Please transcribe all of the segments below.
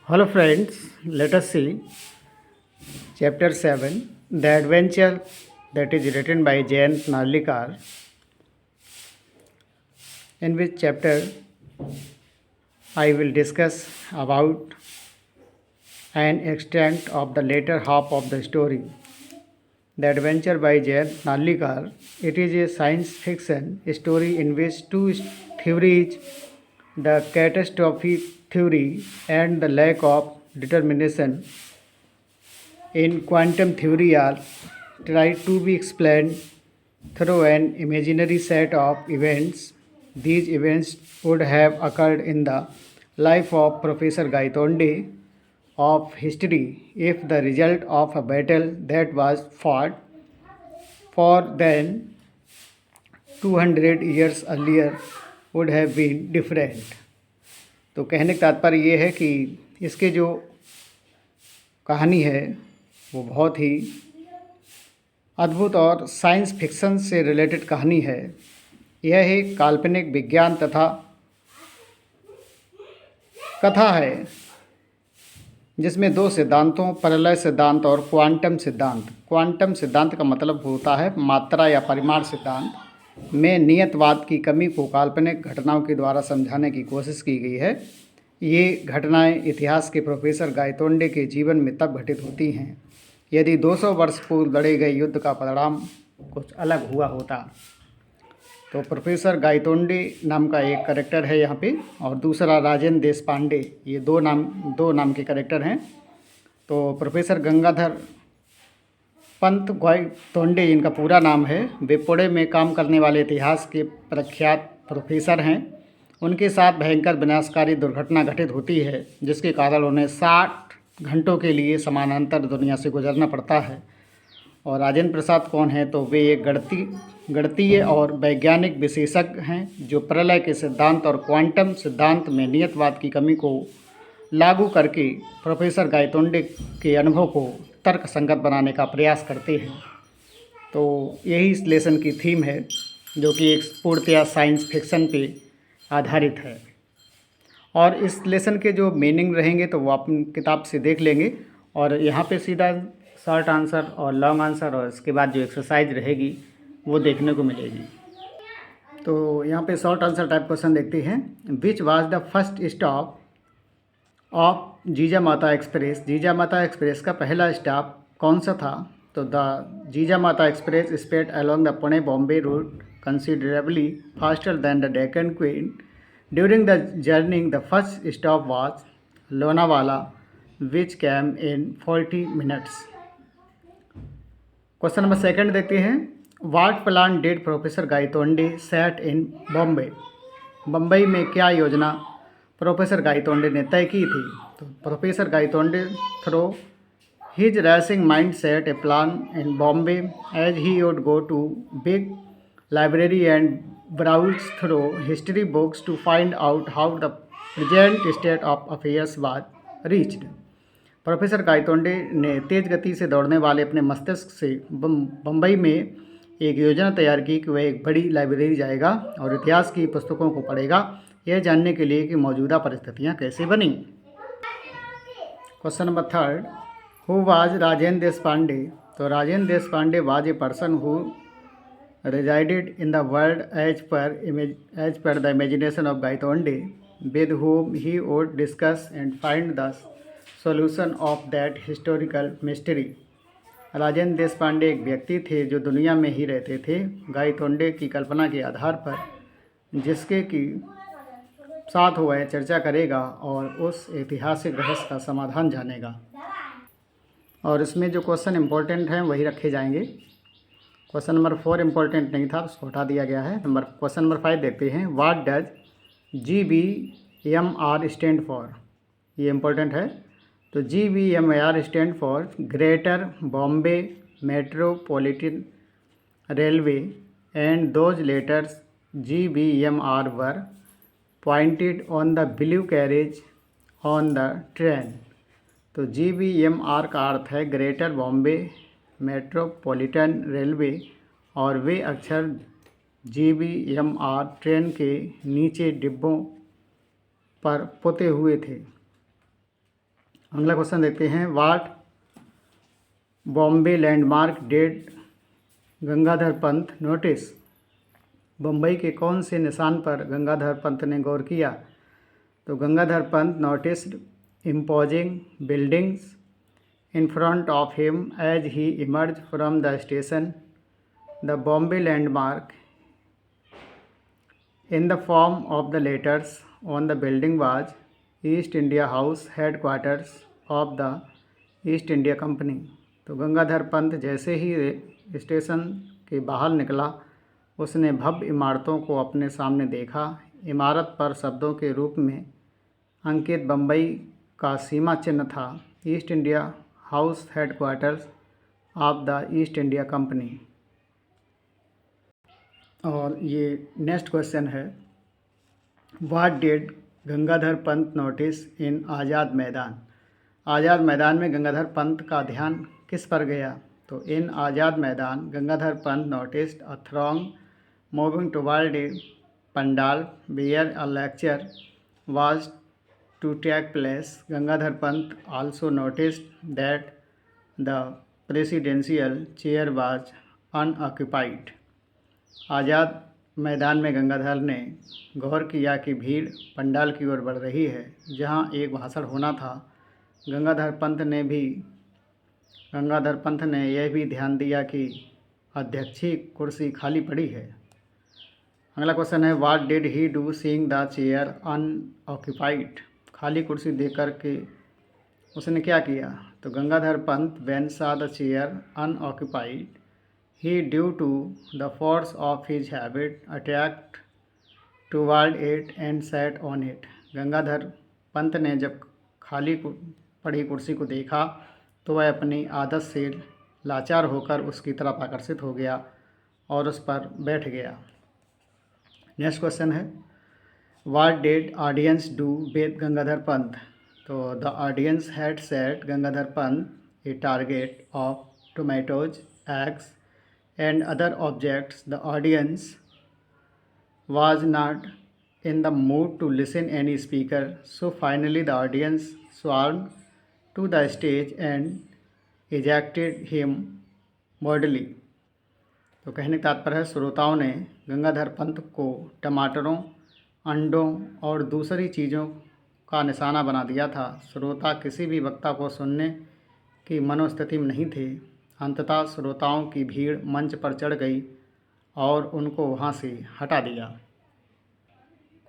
Hello friends, let us see chapter 7, The Adventure, that is written by Jayant Narlikar, in which chapter I will discuss about an extent of the later half of the story. The Adventure by Jayant Narlikar. It is a science fiction story in which two theories, the catastrophe theory and the lack of determination in quantum theory, are tried to be explained through an imaginary set of events. These events would have occurred in the life of Professor Gaitonde of history if the result of a battle that was fought for then 200 years earlier would have been different. तो कहने का तात्पर्य ये है कि इसके जो कहानी है वो बहुत ही अद्भुत और साइंस फिक्शन से रिलेटेड कहानी है। यह एक काल्पनिक विज्ञान तथा कथा है जिसमें दो सिद्धांतों, प्रलय सिद्धांत और क्वांटम सिद्धांत। क्वांटम सिद्धांत का मतलब होता है मात्रा या परिमाण सिद्धांत में नियतवाद की कमी को काल्पनिक घटनाओं के द्वारा समझाने की कोशिश की गई है। ये घटनाएं इतिहास के प्रोफेसर गायतोंडे के जीवन में तब घटित होती हैं यदि 200 वर्ष पूर्व लड़े गए युद्ध का परिणाम कुछ अलग हुआ होता। तो प्रोफेसर गायतोंडे नाम का एक करेक्टर है यहाँ पे, और दूसरा राजेंद्र देशपांडे। ये दो नाम के करेक्टर हैं। तो प्रोफेसर गंगाधर पंत गायतोंडे इनका पूरा नाम है। वे पुणे में काम करने वाले इतिहास के प्रख्यात प्रोफेसर हैं। उनके साथ भयंकर विनाशकारी दुर्घटना घटित होती है जिसके कारण उन्हें 60 घंटों के लिए समानांतर दुनिया से गुजरना पड़ता है। और राजेंद्र प्रसाद कौन है? तो वे एक गणितीय और वैज्ञानिक विशेषज्ञ हैं जो प्रलय के सिद्धांत और क्वांटम सिद्धांत में नियतवाद की कमी को लागू करके प्रोफेसर गायतोंडे के अनुभव को तर्क संगत बनाने का प्रयास करते हैं। तो यही इस लेसन की थीम है जो कि एक पूर्णतया साइंस फिक्शन पे आधारित है। और इस लेसन के जो मीनिंग रहेंगे तो वो आप किताब से देख लेंगे, और यहाँ पे सीधा शॉर्ट आंसर और लॉन्ग आंसर और इसके बाद जो एक्सरसाइज रहेगी वो देखने को मिलेगी। तो यहाँ पे शॉर्ट आंसर टाइप क्वेश्चन देखते हैं। Which was the first stop of जीजा माता एक्सप्रेस? जीजा माता एक्सप्रेस का पहला स्टॉप कौन सा था? तो the Jijamata express sped along the Pune Bombay route considerably faster than the Deccan queen. During the journey the first stop was Lonavala which came in 40 minutes। Question number second देखते हैं। What plan did professor Gaytonde set in Bombay? Bambai में क्या योजना professor Gaitonde ने तय की थी? तो professor Gaitonde threw his racing mind set a plan in Bombay as he would go to big library and browse through history books to find out how the present state of affairs was reached। Professor Gaitonde ने तेज़ गति से दौड़ने वाले अपने मस्तिष्क से बम्बई में एक योजना तैयार की कि वह एक बड़ी लाइब्रेरी जाएगा और इतिहास की पुस्तकों को पढ़ेगा, यह जानने के लिए कि मौजूदा परिस्थितियाँ कैसे बनी। Question number third. Who was Rajendra Deshpande? तो Rajendra Deshpande was a person who resided in the world as per the imagination of Gaitonde, with whom he would discuss and find the solution of that historical mystery। Rajendra Deshpande एक व्यक्ति थे जो दुनिया में ही रहते थे गायतोंडे की कल्पना के आधार पर, जिसके कि साथ वह चर्चा करेगा और उस ऐतिहासिक रहस्य का समाधान जानेगा। और इसमें जो क्वेश्चन इंपॉर्टेंट हैं वही रखे जाएंगे। क्वेश्चन नंबर 4 इम्पोर्टेंट नहीं था, उसको हटा दिया गया है। क्वेश्चन नंबर 5 देखते हैं। What does GBMR stand for? ये इम्पोर्टेंट है। तो GBMR stand for greater Bombay metropolitan railway, and those letters GBMR were pointed on the blue carriage on the train. तो GBMR का अर्थ है ग्रेटर बॉम्बे मेट्रोपॉलिटन रेलवे, और वे अक्षर GBMR ट्रेन के नीचे डिब्बों पर पुते हुए थे। अगला क्वेश्चन देखते हैं, what Bombay landmark did Gangadhar Pant notice. Bambai के कौन से निशान पर गंगाधर पंत ने गौर किया? तो Gangadhar Pant noticed imposing buildings in front of him as he emerged from the station. The Bombay landmark in the form of the letters on the building was East India House, headquarters of the East India Company. तो गंगाधर पंत जैसे ही station के बाहर निकला, उसने भव्य इमारतों को अपने सामने देखा। इमारत पर शब्दों के रूप में अंकित बम्बई का सीमा चिन्ह था, East India house headquarters of the East India company. और ये नेक्स्ट क्वेश्चन है, what did Gangadhar Pant notice in Azad Maidan. Azad मैदान में गंगाधर पंत का ध्यान किस पर गया? तो in Azad Maidan Gangadhar Pant noticed a throng moving toward a pandal where a lecture was to take place. Gangadhar Pant also noticed that the presidential chair was unoccupied. आज़ाद मैदान में गंगाधर ने गौर किया कि भीड़ पंडाल की ओर बढ़ रही है, जहां एक भाषण होना था। गंगाधर पंत ने यह भी ध्यान दिया कि अध्यक्षीय कुर्सी खाली पड़ी है। अगला क्वेश्चन है, what did he do seeing the chair unoccupied. खाली कुर्सी देख कर के उसने क्या किया? तो Gangadhar Pant when saw the chair unoccupied he due to the force of his habit attacked toward it and sat on it. Gangadhar Pant ने जब खाली पड़ी कुर्सी को देखा तो वह अपनी आदत से लाचार होकर उसकी तरफ आकर्षित हो गया और उस पर बैठ गया। नेक्स्ट क्वेश्चन है, what did audience do with Gangadhar Pant. तो the audience had set Gangadhar Pant a target of tomatoes, eggs and other objects. The audience was not in the mood to listen any speaker, so finally the audience swarmed to the stage and ejected him bodily. तो कहने का तात्पर्य है, श्रोताओं ने गंगाधर पंत को टमाटरों, अंडों और दूसरी चीज़ों का निशाना बना दिया था। श्रोता किसी भी वक्ता को सुनने की मनोस्थिति में नहीं थे। अंततः श्रोताओं की भीड़ मंच पर चढ़ गई और उनको वहाँ से हटा दिया।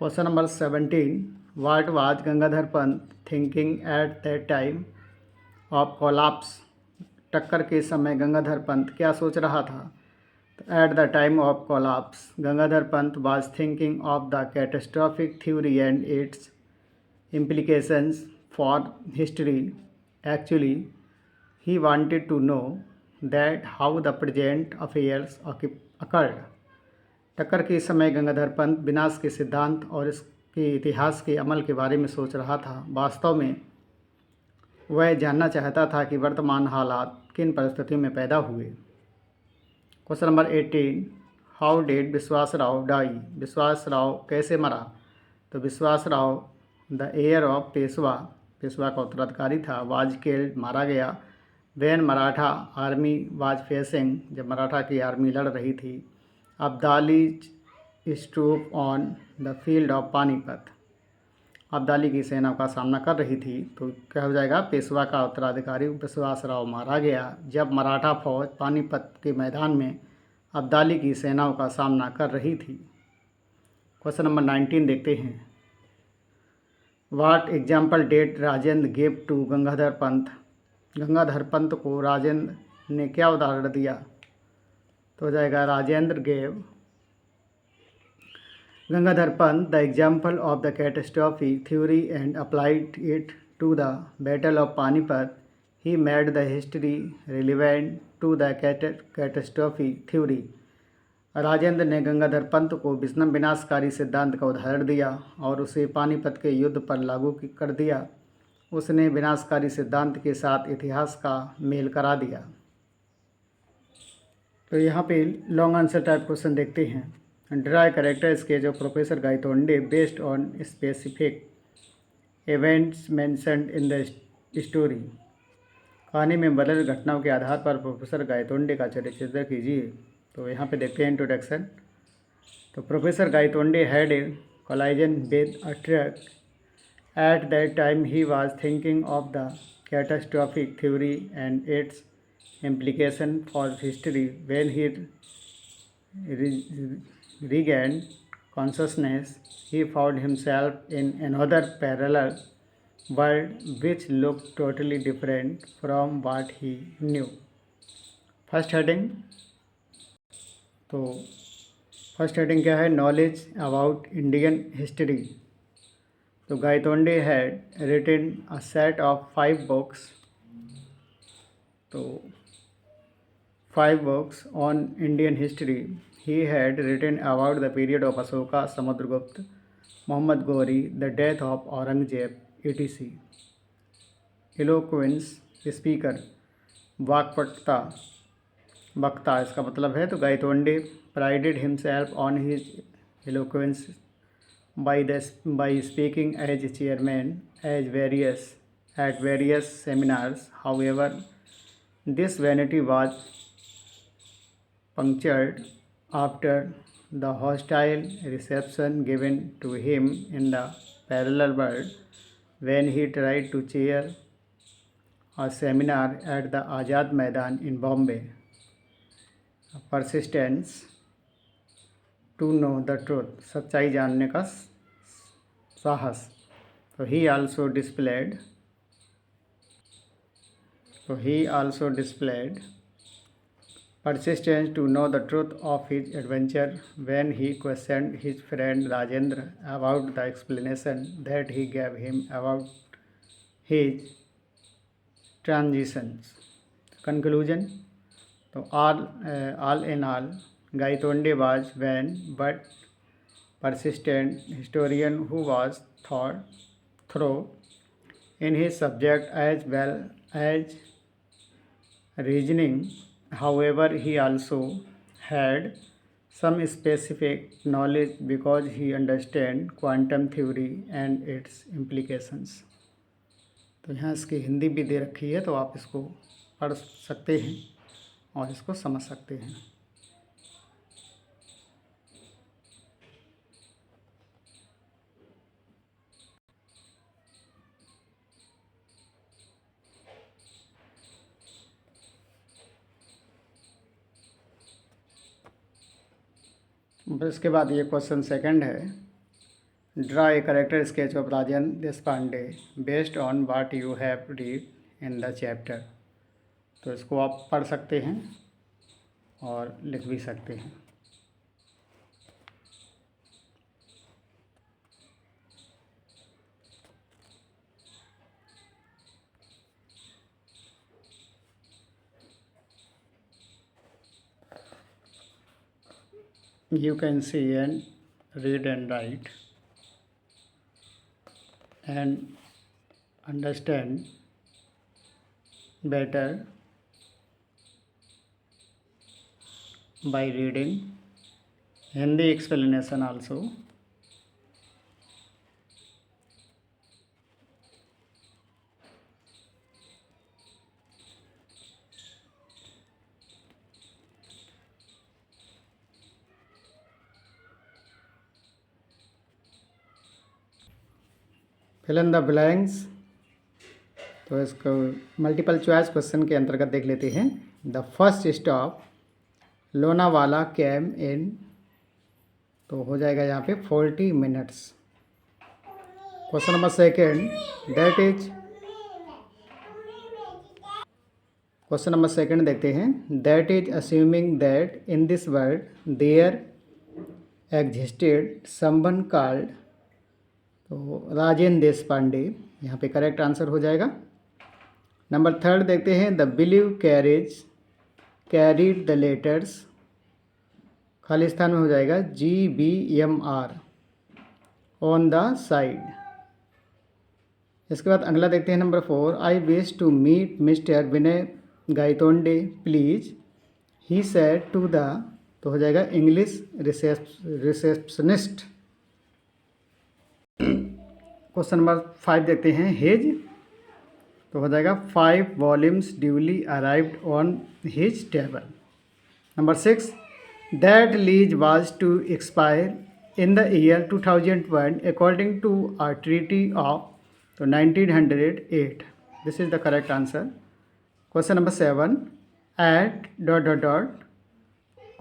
Question number 17, what was Gangadhar Pant thinking at that time of collapse. टक्कर के समय गंगाधर पंत क्या सोच रहा था? At the time of collapse Gangadhar Pant was thinking of the catastrophic theory and it's implications for history. Actually, he wanted to know that how the present affairs occurred. टक्कर के समय गंगाधर पंत विनाश के सिद्धांत और इसके इतिहास के अमल के बारे में सोच रहा था। वास्तव में वह जानना चाहता था कि वर्तमान हालात किन परिस्थितियों में पैदा हुए। क्वेश्चन नंबर 18, हाउ डिड विश्वास राव डाई। विश्वास राव कैसे मरा? तो Vishwas Rao the heir of Peshwa, Peshwa का उत्तराधिकारी था, वाज किल्ड मारा गया, when Maratha army was facing, जब मराठा की आर्मी लड़ रही थी, Abdali's troops on the field of Panipat, Abdali की सेना का सामना कर रही थी। तो क्या हो जाएगा? पेशवा का उत्तराधिकारी विश्वास राव मारा गया जब मराठा फौज पानीपत के मैदान में अब्दाली की सेनाओं का सामना कर रही थी। क्वेश्चन नंबर 19 देखते हैं, what example that Rajendra gave to Gangadhar Pant. Gangadhar Pant को राजेंद्र ने क्या उदाहरण दिया? तो हो जाएगा Rajendra gave Gangadhar Pant the example of the catastrophe theory and applied it to the battle of Panipat. He made the history relevant to the catastrophe theory. Rajendra ने गंगाधर पंत को विनाशकारी सिद्धांत का उदाहरण दिया और उसे पानीपत के युद्ध पर लागू कर दिया। उसने विनाशकारी सिद्धांत के साथ इतिहास का मेल करा दिया। तो यहाँ पे लॉन्ग आंसर टाइप क्वेश्चन देखते हैं। Dry character sketch of professor Gaitonde based on specific events mentioned in the story. कहानी में बदल घटनाओं के आधार पर प्रोफेसर गायतोंडे का चरित्र कीजिए। तो यहाँ पे देखते हैं इंट्रोडक्शन। तो professor Gaitonde had a collision with a truck. At that time he was thinking of the catastrophic theory and it's implication for history. When he regained consciousness, he found himself in another parallel world which looked totally different from what he knew. First heading. तो first heading क्या है? Knowledge about Indian history. तो Gaitonde had written a set of 5 books. तो 5 books on Indian history. He had written about the period of Ashoka, Samudragupta, Muhammad Ghori, the death of Aurangzeb, etc. Eloquence, speaker, वाक्पटुता, वक्ता इसका मतलब है। तो Gaitonde prided himself on his eloquence by speaking as chairman at various seminars. However, this vanity was punctured after the hostile reception given to him in the parallel world when he tried to chair a seminar at the Azad Maidan in Bombay. Persistence to know the truth, सच्चाई जानने का साहस। तो he also displayed persistence to know the truth of his adventure when he questioned his friend Rajendra about the explanation that he gave him about his transitions. Conclusion. So all in all, Gaitonde was vain but persistent historian who was thorough in his subject as well as reasoning. However, he also had some specific knowledge because he understood quantum theory and its implications. तो यहाँ इसकी हिंदी भी दे रखी है, तो आप इसको पढ़ सकते हैं और इसको समझ सकते हैं। इसके बाद ये क्वेश्चन सेकंड है, draw a character sketch of Rajendra Deshpande based on what you have read in the chapter. तो इसको आप पढ़ सकते हैं और लिख भी सकते हैं। You can see and read and write and understand better by reading Hindi explanation also. Fill in the blanks. तो इसको मल्टीपल चॉइस क्वेश्चन के अंतर्गत देख लेते हैं। The first stop Lonavala came in. तो हो जाएगा यहाँ पे 40 minutes. Question number second question number second देखते हैं। That is assuming that in this world there existed someone called. तो राजेंद्र देशपांडे यहाँ पे करेक्ट आंसर हो जाएगा। नंबर थर्ड देखते हैं। The believe carried the letters. खाली स्थान में हो जाएगा GBMR ऑन द साइड। इसके बाद अगला देखते हैं number 4। I wish to meet mister Vinay Gaitonde please he said to the. तो हो जाएगा इंग्लिश रिसेप्शनिस्ट। क्वेश्चन नंबर 5 देखते हैं। हिज तो हो जाएगा 5 volumes duly arrived on his table. Number 6, that lease was to expire in the year 2001 according to a treaty of तो 1908। This is the correct answer. Question number 7, at dot dot dot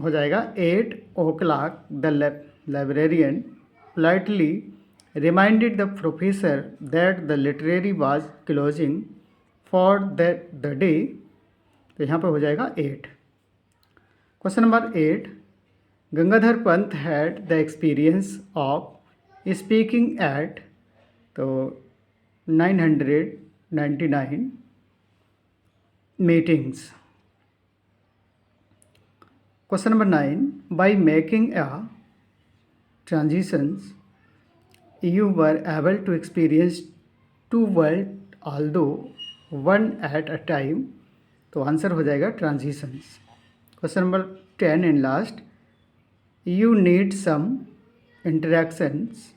हो जाएगा 8 o'clock the librarian politely reminded the professor that the literary was closing for the day. तो यहाँ पर हो जाएगा 8। Question number 8, Gangadhar Pant had the experience of speaking at तो 999 meetings. Question number 9, by making a transitions, you were able to experience two worlds although one at a time। तो answer हो जाएगा transitions। Question number 10 and last, you need some interactions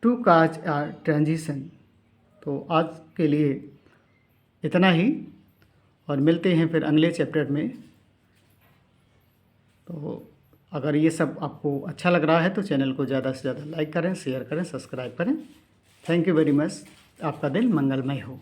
to catch a transition। तो आज के लिए इतना ही और मिलते हैं फिर अगले चैप्टर में। तो अगर ये सब आपको अच्छा लग रहा है तो चैनल को ज़्यादा से ज़्यादा लाइक करें, शेयर करें, सब्सक्राइब करें। Thank you very much. आपका दिन मंगलमय हो।